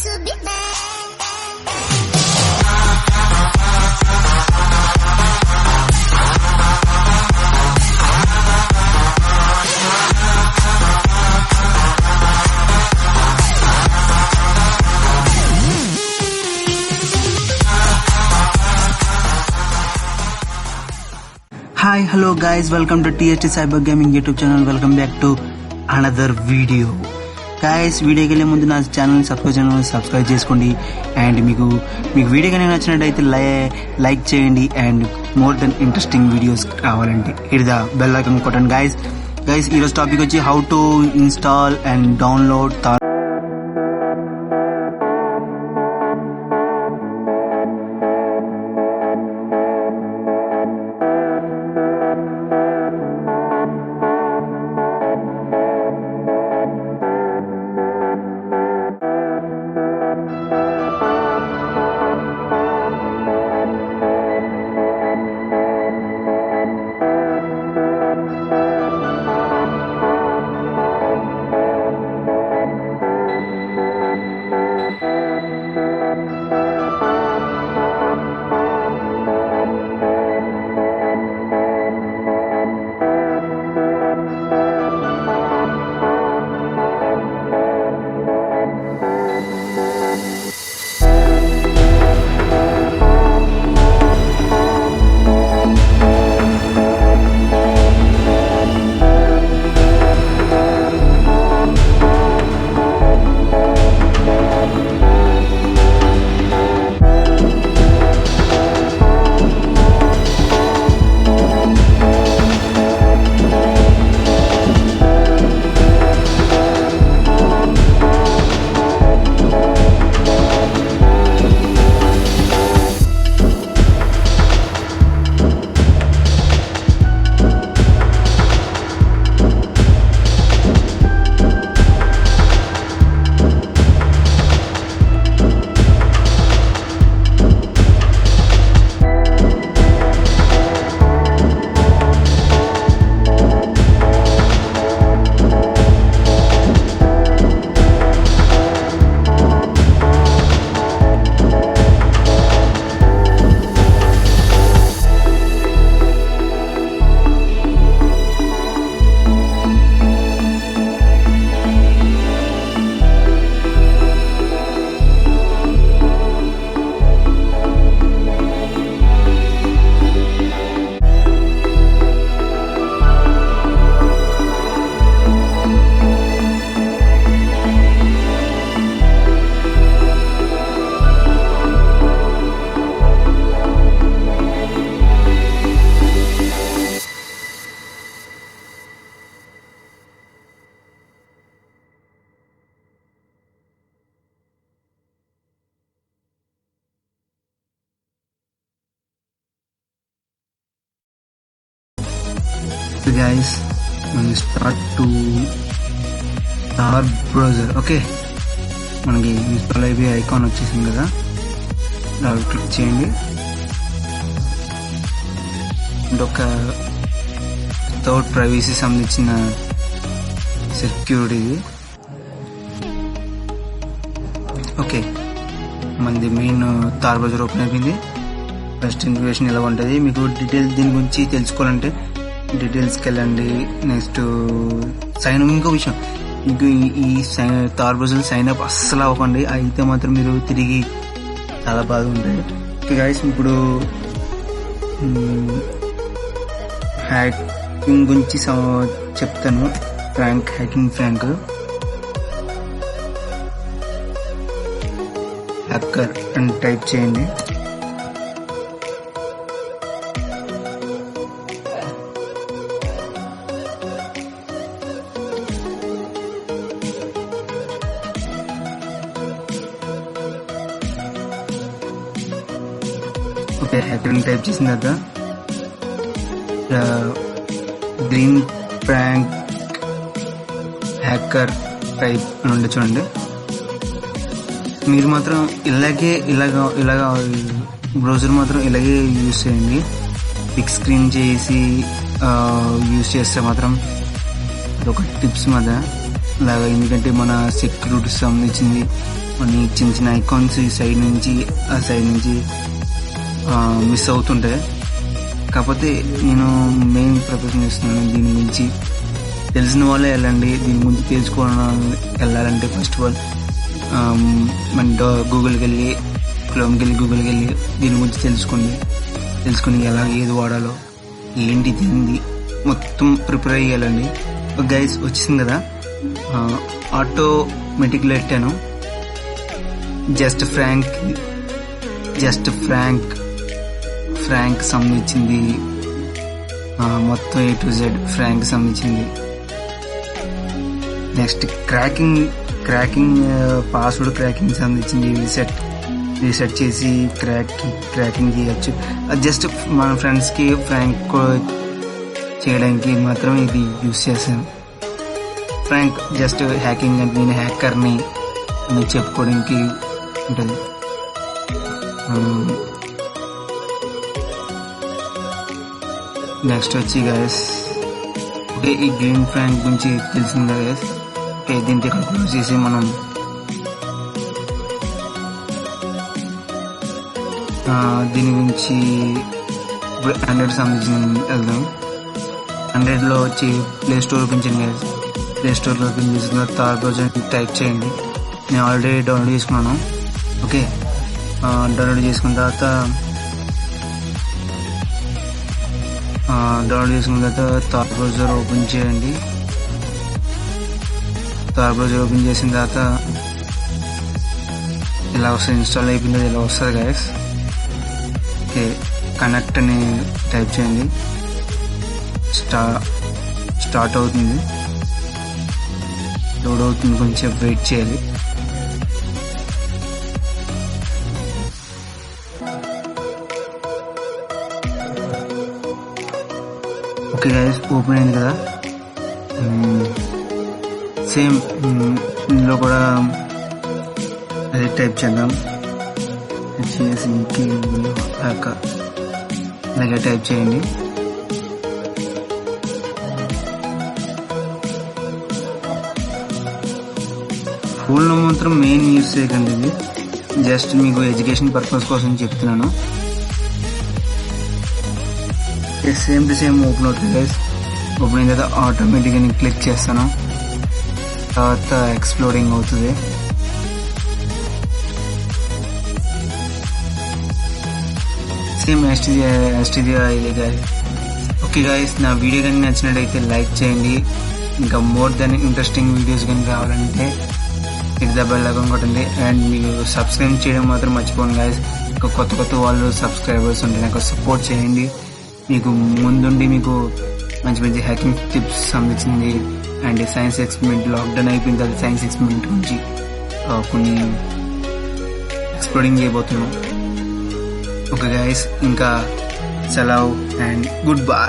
to be bad. Hi, hello guys, welcome to TST Cyber Gaming YouTube channel. Welcome back to another video. Guys, వీడియోకి వెళ్ళే ముందు నా channel subscribe చేసుకోండి and మీకు video కానీ నచ్చినట్టయితే లైక్ చేయండి and more than interesting videos కావాలంటే హిట్ ద బెల్ ఐకాన్ కొట్టండి. గైస్ ఈరోజు టాపిక్ వచ్చి how to install and download guys, when you start to Tor browser, okay, మనకి ఇన్స్టాల్ అయిపోయి ఐకాన్ వచ్చేసింది కదా, దాన్ని క్లిక్ చేయండి. ఒక వితౌట్ ప్రైవసీ సంబంధించిన సెక్యూరిటీ. ఓకే, మనది మెయిన్ తార్ బ్రౌజర్ ఓపెన్ అయిపోయింది. ఫస్ట్ ఇన్ఫర్మేషన్ ఇలా ఉంటుంది. మీకు డీటెయిల్స్ దీని గురించి తెలుసుకోవాలంటే డీటెయిల్స్కి వెళ్ళండి. నెక్స్ట్ ఇంకో విషయం, మీకు ఈ తార్ బ్రౌజర్ సైన్ అప్ అస్సలు అవ్వకండి, అయితే మాత్రం మీరు తిరిగి చాలా బాగా ఉంటాయి. ఓకే గైస్, ఇప్పుడు హ్యాకింగ్ గురించి చెప్తాను. హ్యాకింగ్ హ్యాకర్ అని టైప్ చేయండి. ఓకే, హ్యాకర్ టైప్ చేసిన తర్వాత గ్రీన్ ప్రాంక్ హ్యాకర్ టైప్ అని ఉండే చూడండి. మీరు మాత్రం ఇలాగా బ్రౌజర్ మాత్రం ఇలాగే యూజ్ చేయండి. బిగ్ స్క్రీన్ చేసి యూజ్ చేస్తే మాత్రం అదొక టిప్స్ మీద ఇలాగా, ఎందుకంటే మన సెక్యూరిటీ సంబంధించింది కొన్ని చిన్న చిన్న ఐకాన్స్ ఈ సైడ్ నుంచి ఆ సైడ్ నుంచి మిస్ అవుతుంటాయి. కాకపోతే నేను మెయిన్ ప్రపోజల్ ఇస్తున్నాను, దీని గురించి తెలిసిన వాళ్ళే వెళ్ళండి. దీని గురించి తెలుసుకోవడం వెళ్ళాలంటే ఫస్ట్ ఆఫ్ ఆల్ మన గూగుల్కి వెళ్ళి గూగుల్కి వెళ్ళి దీని గురించి తెలుసుకుని ఎలా ఏది వాడాలో ఏంటి తింది మొత్తం ప్రిపేర్ అయ్యాలండి. గైస్ వచ్చేసింది కదా, ఆటోమేటిక్లో పెట్టాను. జస్ట్ ఫ్రాంక్ సంబంధించింది, మొత్తం A to Z ఫ్రాంక్ సంబంధించింది. నెక్స్ట్ క్రాకింగ్ పాస్వర్డ్ క్రాకింగ్ సంబంధించింది. రీసెట్ చేసి క్రాకింగ్ చేయొచ్చు. జస్ట్ మన ఫ్రెండ్స్కి ఫ్రాంక్ చేయడానికి మాత్రం ఇది యూస్ చేశాను. ఫ్రాంక్ జస్ట్ హ్యాకింగ్ అంటే నేను హ్యాకర్ని అని చెప్పుకోవడానికి ఉంటుంది. నెక్స్ట్ వచ్చి గైస్ ఓకే, ఈ గ్రీన్ ఫ్రాంక్ గురించి తెలిసింది గైస్. ఓకే, దీంతో ఇక్కడ క్లోజ్ చేసి మనం దీని గురించి ఇప్పుడు 100 సంబంధించి వెళ్దాం. 100లో వచ్చి ప్లే స్టోర్ ఓపెన్ చేయండి గైస్. ప్లే స్టోర్లో ఓపెన్ చేసిన తర్వాత టైప్ చేయండి. నేను ఆల్రెడీ డౌన్లోడ్ చేసుకున్నాను. ఓకే, డౌన్లోడ్ చేసుకున్న తర్వాత థార్ బ్రౌజర్ ఓపెన్ చేయండి. థార్ బ్రౌజర్ ఓపెన్ చేసిన తర్వాత ఇలా వస్తుంది, ఇన్స్టాల్ అయిపోయింది, ఇలా వస్తుంది గైస్. ఓకే, కనెక్ట్ అని టైప్ చేయండి. స్టార్ట్ అవుతుంది, లోడ్ అవుతుంది, కొంచెం వెయిట్ చేయాలి. ఓకే గైస్, ఓపెన్ అయింది కదా. సేమ్ ఇందులో కూడా అదే టైప్ చేద్దాం. అలాగే టైప్ చేయండి. ఫోన్లో మాత్రం మెయిన్ యూజ్ చేయకండి, ఇది జస్ట్ మీకు ఎడ్యుకేషన్ పర్పస్ కోసం చెప్తున్నాను. సేమ్ టు సేమ్ ఓపెన్ అవుతుంది గైస్. ఓపెన్ అయిన తర్వాత ఆటోమేటిక్గా నేను క్లిక్ చేస్తాను, తర్వాత ఎక్స్ప్లోడింగ్ అవుతుంది. Same STG guys. Okay guys, నా వీడియో కానీ నచ్చినట్టయితే లైక్ చేయండి. ఇంకా మోర్ దెన్ ఇంట్రెస్టింగ్ వీడియోస్ కానీ కావాలంటే హిట్ ద బెల్ ఐకాన్ కొట్టండి. అండ్ మీరు సబ్స్క్రైబ్ చేయడం మాత్రం మర్చిపోండి గైస్. ఇంకా కొత్త వాళ్ళు సబ్స్క్రైబర్స్ ఉంటే నాకు సపోర్ట్ చేయండి. మీకు ముందుండి మీకు మంచి హ్యాకింగ్ టిప్స్ సంబంధించింది అండ్ సైన్స్ ఎక్స్పెరిమెంట్, లాక్డౌన్ అయిపోయిన తర్వాత సైన్స్ ఎక్స్పెరిమెంట్ గురించి కొన్ని ఎక్స్ప్లోరింగ్ చేయబోతున్నాం. ఓకే గైస్, ఇంకా సెలవు అండ్ గుడ్ బై.